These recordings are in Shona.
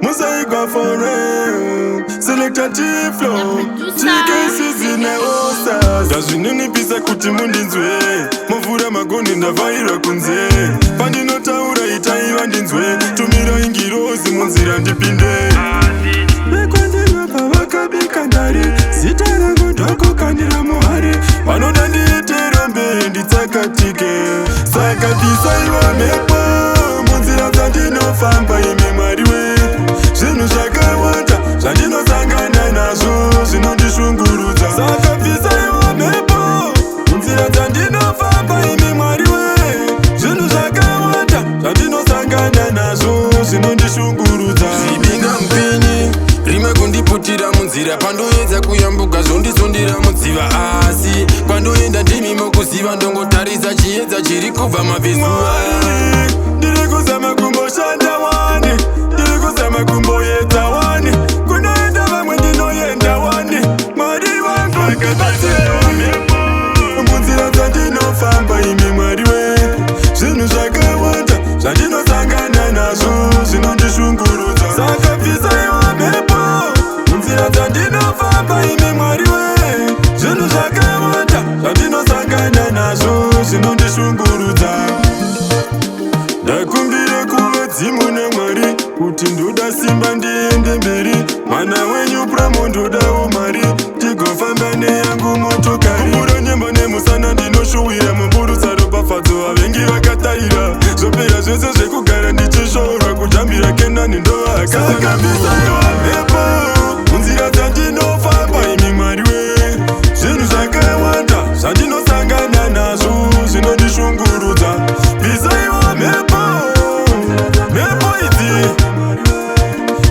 Mosaic for real. Selector G-Flow. GKC zine osters. Dazvinini pisa kuti mundinzwe. Mavura magoni ndavaira kunze. Pandinotaura itaiva ndinzwe. Tumira ingirozi munzira ndipinde. Vekwandira pavakabika ndari. Zita rangu dhoko kandira muhari. Vanoda ndiitero mberi nditsakatike. Saka tisaiva mepo. Munzira dzandinofamba imi Mwari wedu. Zvinhu zvakawanda zvandinosangana nazvo zvinondishungurudza. Saka bvisaiwo mhepo munzira dzandinofamba imi Mwari wedu. Zvinhu zvakawanda zvandinosangana nazvo zvinondishungurudza. Zvibinga mupinyi rime kundiputira munzira pandoedza kuyambuka zvondisondera mudziva asi kwandoenda ndimimo kuziva ndongotarisa chiedza chiri kubva mabvezuva. Ndiri kuzama kumboshanda wani, ndiri kuzama kumboedza wani, kunoenda vamwe ndinoenda wani. Mwari wangu akabatsira mhepo munzira dzandinofamba imi Mwari wedu. Zvinhu zvakawanda zvandinosangana nazvo zvinondishungurudza. Saka bvisaiwo mhepo munzira dzandinofamba imi Mwari wedu. Zvinhu zvakawanda zvandinosangana nazvo zvinondishungurudza. Ndakumbire kuvadzimu naMwari kuti ndoda simba ndiende mberi. Mwana wenyu Pramo ndodawo mari tigofamba neyangu motokari. Kumbura nyembo nemusana ndinoshuwira mumburutsa ropafadzo vavengi vakataira. Zvopera zvese zvekugara ndichishorwa kujambira Kenani ndovaka. Saka bvisaiwa mhepo munzira dzandinofamba imi Mwari wedu. Zvinhu zvakawanda zvandinosangana nazvo zvinondishungurudza. Bvisaiwa mhepo idzi.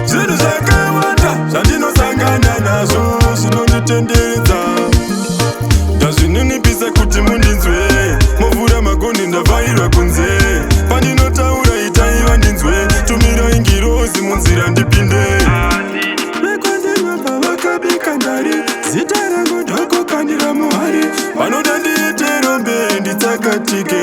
Zvinhu zvakawanda zvandinosangana nazvo zvinonditenderedza. Ndazvininipisa kuti mundinzwe. Movhura magoni ndavhairwa kunze. Pandinotaura itaiva ndinzwe. Tumira ingirozi munzira ndipinde. Vekwandira pavakabika ndari. Zita rangu dhoko kandira muhari. Vanoda ndiitero mberi nditsakatike.